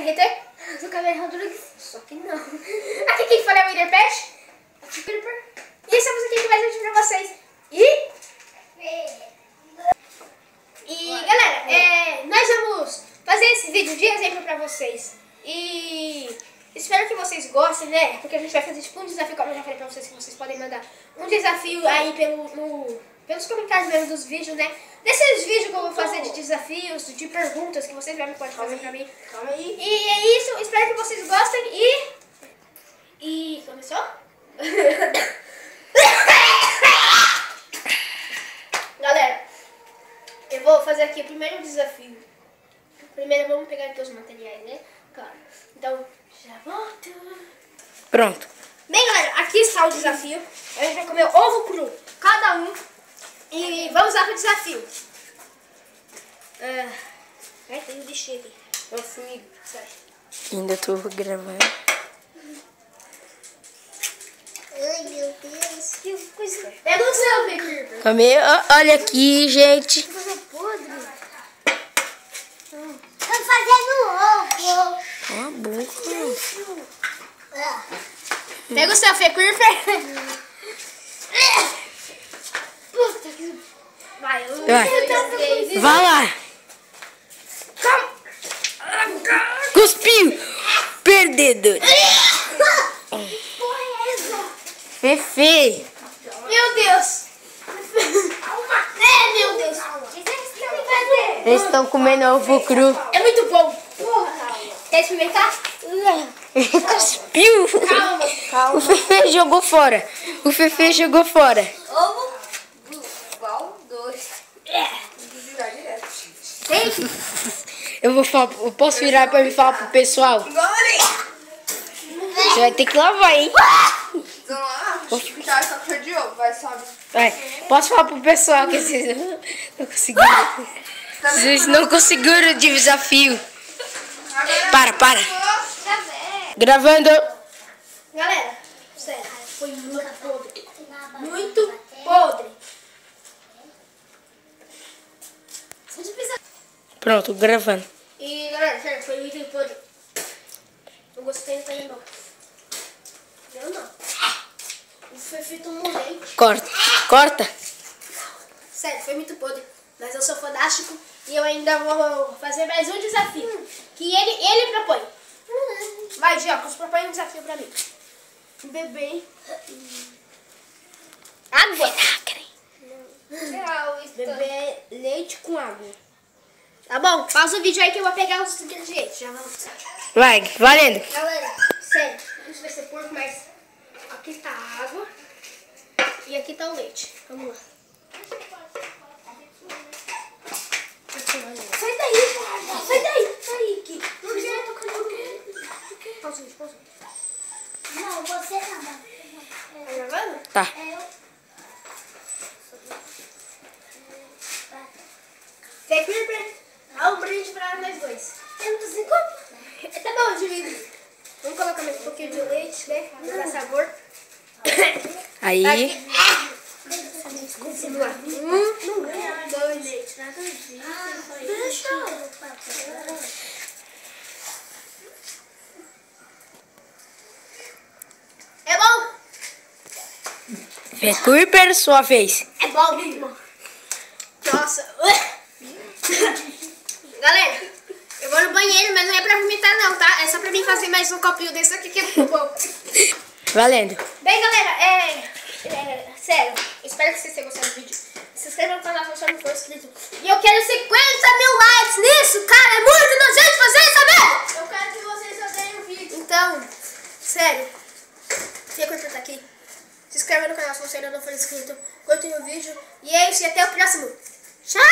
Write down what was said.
hater do Caveira Rodrigues. Só que não. Aqui quem fala é o Wither Pet. Aqui Creeper. E estamos aqui com mais um vídeo pra vocês. E galera, nós vamos fazer esse vídeo de exemplo pra vocês. E espero que vocês gostem, né? Porque a gente vai fazer tipo um desafio, como eu já falei pra vocês, que vocês podem mandar um desafio aí pelos comentários mesmo dos vídeos, né? Desses vídeos que eu vou fazer de desafios, de perguntas que vocês podem fazer pra mim. Calma aí. E é isso, espero que vocês gostem e começou? Galera, eu vou fazer aqui o primeiro desafio. Primeiro vamos pegar aqui os materiais, né? Claro. Então, já volto. Pronto. Bem, galera, aqui está o desafio. A gente vai comer ovo cru, cada um. E vamos lá pro desafio. Tem um bichinho aqui. Nossa, amigo. Sai. Ainda tô gravando. Ai, meu Deus. Que coisa. Pega o seu, Creeper. Olha aqui, gente. Que coisa podre. Tô fazendo ovo. Cala a boca. Pega o seu, Creeper. Puta que... Vai, Vai lá. Cuspiu. Perdedor. Fefe. Meu Deus. Meu Deus. O que vocês querem fazer? Eles estão comendo ovo cru. É muito bom. Quer experimentar? Cuspiu. Calma. O Fefe jogou fora. O Fefe jogou fora. Ovo. Igual dois. Eu posso virar pra me falar pro pessoal? Você vai ter que lavar, hein? Vai. Posso falar pro pessoal que vocês não conseguiram. Vocês não conseguiram o desafio. Para. Gravando. Galera, sério, foi muito podre. Muito podre. Pronto, gravando. E galera, sério, foi muito podre. Eu gostei também não. Eu não. O Fefe tomou leite. Corta. Sério, foi muito podre. Mas eu sou fodástico e eu ainda vou fazer mais um desafio. Que ele propõe. Vai, Giocos, propõe um desafio pra mim. Beber água. Beber leite com água. Tá bom, pausa o vídeo aí que eu vou pegar os ingredientes. Já vamos. Vai, valendo. Galera, sério, isso vai ser porco, mas aqui tá a água e aqui tá o leite. Vamos lá. Sai daí, cara. Sai daí, Ki. Não quero, Pausa. Não, você não. Tá gravando? Tá. Fê Creeper, dá um brinde pra nós dois. Eu não tô sem copo. Tá bom, divide. Vamos colocar mais um pouquinho de leite, né? Pra dar sabor. Aí. Aqui. Vamos lá. 1, 2, deixa. É bom? Creeper, sua vez. É bom, muito bom. Nossa. Galera, eu vou no banheiro, mas não é pra vomitar não, tá? É só pra mim fazer mais um copinho desse aqui que é muito bom. Valendo. Bem, galera, sério, espero que vocês tenham gostado do vídeo. Se inscreva no canal se você não for inscrito. E eu quero 50 mil likes nisso, cara. É muito nojento fazer isso, sabe? Eu quero que vocês odeiem o vídeo. Então, sério, se curtir tá aqui, se inscreva no canal se você ainda não for inscrito. Curtem o vídeo. E é isso, e até o próximo. Tchau!